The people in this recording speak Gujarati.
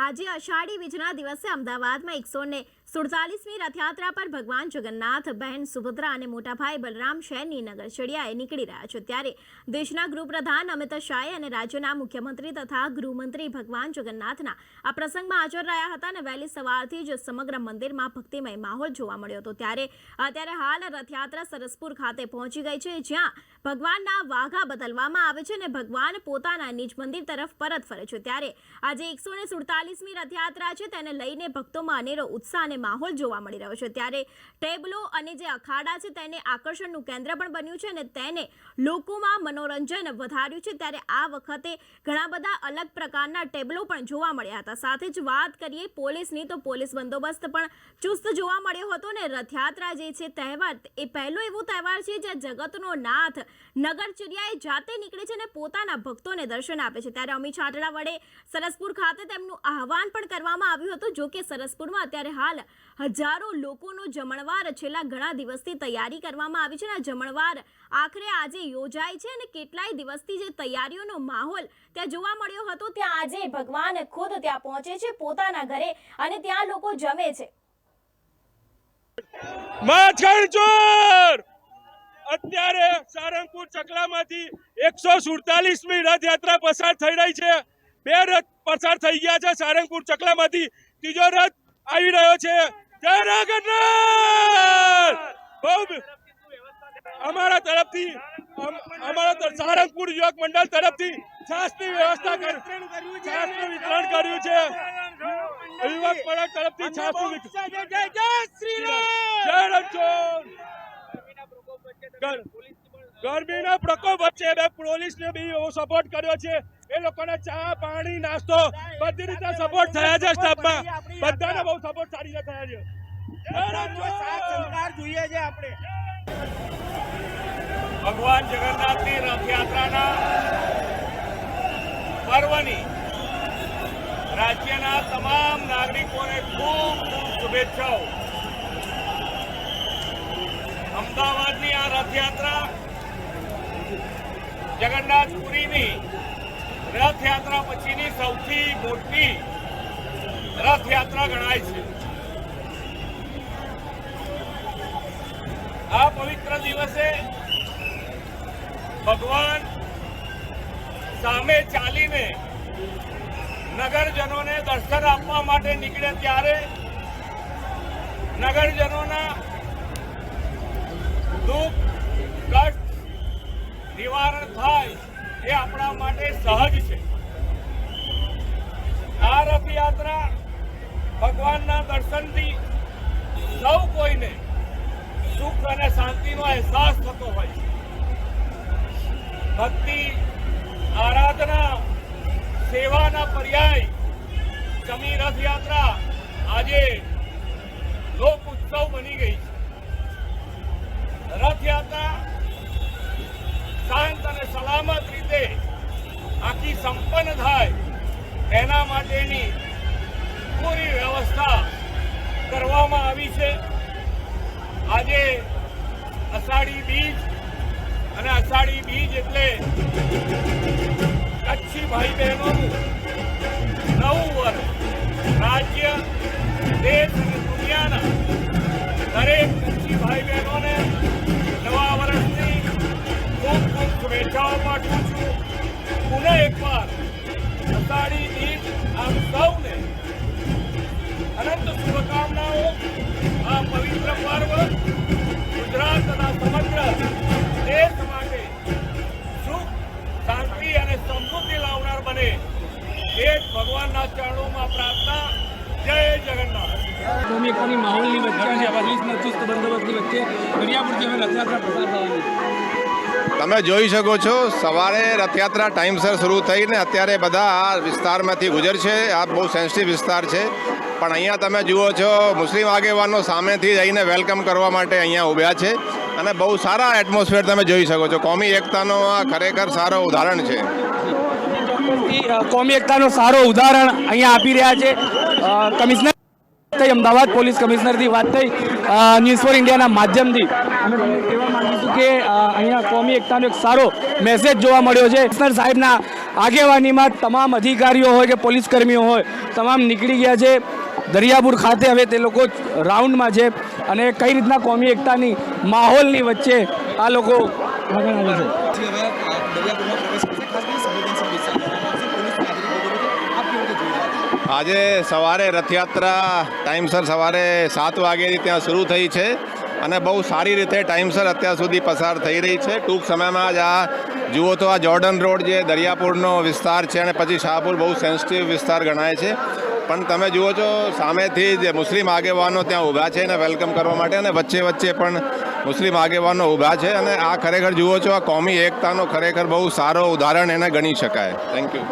આજે અષાઢી બીજના દિવસે અમદાવાદમાં 147મી રથયાત્રા પર ભગવાન જગન્નાથ, બહેન સુભદ્રા અને મોટાભાઈ બલરામ શહેરની નગરચર્યાએ નીકળી રહ્યા છે। ત્યારે દેશના ગૃહપ્રધાન અમિત શાહ અને રાજ્યના મુખ્યમંત્રી તથા ગૃહમંત્રી ભગવાન જગન્નાથના આ પ્રસંગમાં હાજર રહ્યા હતા અને વહેલી સવારથી જ સમગ્ર મંદિરમાં ભક્તિમય માહોલ જોવા મળ્યો હતો। ત્યારે હાલ રથયાત્રા સરસપુર ખાતે પહોંચી ગઈ છે, જ્યાં ભગવાનના વાઘા બદલવામાં આવે છે અને ભગવાન પોતાના નિજ મંદિર તરફ પરત ફરે છે। ત્યારે આજે 147મી રથયાત્રા છે, તેને લઈને ભક્તોમાં અનેરો ઉત્સાહ અને માહોલ જોવા મળી રહ્યો છે। ત્યારે ટેબલો અને જે અખાડા છે તેને આકર્ષણનું કેન્દ્ર પણ બન્યું છે અને તેને લોકોમાં મનોરંજન વધાર્યું છે। ત્યારે આ વખતે ઘણા બધા અલગ પ્રકારના ટેબલો પણ જોવા મળ્યા હતા। સાથે જ વાત કરીએ પોલીસની, તો પોલીસ બંદોબસ્ત પણ ચુસ્ત જોવા મળ્યો હતો અને રથયાત્રા જે છે તહેવાર એ પહેલો એવો તહેવાર છે જ્યાં જગતનો નાથ નગરચર્યાએ જાતે નીકળે છે અને પોતાના ભક્તોને દર્શન આપે છે। ત્યારે અમી છાટડા વડે સરસપુર ખાતે તેમનું આહવાન પણ કરવામાં આવ્યું હતું। જો કે સરસપુરમાં અત્યારે હાલ હજારો લોકોનો જમણવાર છેલ્લા ઘણા દિવસથી તૈયારી કરવામાં આવી છે અને જમણવાર આખરે આજે યોજાય છે અને કેટલાય દિવસથી જે તૈયારીઓનો માહોલ ત્યાં જોવા મળ્યો હતો, ત્યાં આજે ભગવાન ખુદ ત્યાં પહોંચે છે પોતાના ઘરે અને ત્યાં લોકો જમે છે। અત્યારે સારંગપુર ચકલામાંથી 147મી રથયાત્રા પસાર થઈ રહી છે। 2 રથ પસાર થઈ ગયા છે સારંગપુર ચકલામાંથી, ત્રીજો રથ આવી રહ્યો છે। જય જગન્નાથ! અમારા તરફથી સારંગપુર યુવક મંડળ તરફથી છાસની વ્યવસ્થા છાસનું વિતરણ કર્યું છે। યુવક મંડળ તરફથી છાસનું વિતરણ। જય રણછોડ! ગરમીના પ્રકોપ વચ્ચે પોલીસને બી એવો સપોર્ટ કર્યો છે। એ લોકોને ચા, પાણી, નાસ્તો બધી રીતે સપોર્ટ થયા છે। સ્ટાફમાં બધાને બહુ સપોર્ટ સારી રીતે થયા છે। ભગવાન જગન્નાથની રથયાત્રાના પર્વની રાજ્યના તમામ નાગરિકોને ખૂબ ખૂબ શુભેચ્છાઓ। અમદાવાદની આ રથયાત્રા જગન્નાથપુરીની રથયાત્રા પછીની સૌથી મોટી રથયાત્રા ગણાય છે। આ પવિત્ર દિવસે ભગવાન સામે ચાલીને નગરજનોને દર્શન આપવા માટે નીકળે ત્યારે નગરજનોના દુઃખ કષ્ટ નિવારણ થાય એ આપણા માટે સહજ છે। આ રથયાત્રા ભગવાનના દર્શનથી સૌ કોઈને સુખ અને શાંતિનો અહેસાસ થતો હોય છે। ભક્તિ, આરાધના, સેવાના પર્યાય સમી રથયાત્રા આજે લોક ઉત્સવ બની ગઈ છે। રથયાત્રા શાંત અને સલામત રીતે આખી સંપન્ન થાય એના માટેની પૂરી વ્યવસ્થા કરવામાં આવી છે। આજે અષાઢી બીજ અને અષાઢી બીજ એટલે કચ્છી ભાઈ બહેનોનું નવું વર્ષ। રાજ્ય, દેશ અને દુનિયાના દરેક કચ્છી ભાઈ બહેનોને નવા વર્ષની ખૂબ ખૂબ શુભેચ્છાઓ પાઠવું છું। પુનઃ એકવાર અષાઢી બીજ આપ સૌને અનંત શુભકામનાઓ। આ પવિત્ર પર્વ ગુજરાત તથા સમગ્ર દેશ માટે સુખ, શાંતિ અને સમૃદ્ધિ લાવનાર બને એ જ ભગવાનના ચરણોમાં પ્રાર્થના। જય જગન્નાથ! કોમી એકતાની માહોલની વચ્ચે અને પોલીસના ચુસ્ત બંદોબસ્તની વચ્ચે દરિયાપુરથી હવે રથયાત્રા પસાર થવાની છે। તમે જોઈ શકો છો સવારે રથયાત્રા ટાઈમસર શરૂ થઈને અત્યારે બધા આ વિસ્તારમાંથી ગુજરશે। આ બહુ સેન્સિટિવ વિસ્તાર છે, પણ અહીંયા તમે જુઓ છો મુસ્લિમ આગેવાનો સામેથી જઈને વેલકમ કરવા માટે અહીંયા ઊભ્યા છે અને બહુ સારા એટમોસ્ફિયર તમે જોઈ શકો છો। કોમી એકતાનો આ ખરેખર સારો ઉદાહરણ છે। કોમી એકતાનો સારો ઉદાહરણ અહીંયા આપી રહ્યા છે કમિશનર। અમદાવાદ પોલીસ કમિશનરથી વાત થઈ ન્યૂઝ ફોર ઇન્ડિયાના માધ્યમથી અમે કહેવા માંગીશું કે અહીંયા કોમી એકતાનો એક સારો મેસેજ જોવા મળ્યો છે। કમિશનર સાહેબના આગેવાનીમાં તમામ અધિકારીઓ હોય કે પોલીસ કર્મીઓ હોય તમામ નીકળી ગયા છે દરિયાપુર ખાતે. હવે તે લોકો રાઉન્ડમાં છે અને કઈ રીતના કોમી એકતાની માહોલની વચ્ચે આ લોકો આગળ આવે છે. આજે સવારે રથયાત્રા ટાઈમસર સવારે 7 વાગ્યાથી ત્યાં શરૂ થઈ છે અને બહુ સારી રીતે ટાઈમસર અત્યાર સુધી પસાર થઈ રહી છે. ટૂંક સમયમાં જ આ જુઓ તો આ જોર્ડન રોડ જે દરિયાપુરનો વિસ્તાર છે અને પછી શાહપુર બહુ સેન્સિટિવ વિસ્તાર ગણાય છે, પણ તમે જુઓ છો સામેથી જ મુસ્લિમ આગેવાનો ત્યાં ઊભા છે એને વેલકમ કરવા માટે અને વચ્ચે વચ્ચે પણ મુસ્લિમ આગેવાનો ઊભા છે અને આ ખરેખર જુઓ છો આ કોમી એકતાનો ખરેખર બહુ સારો ઉદાહરણ એને ગણી શકાય. Thank you.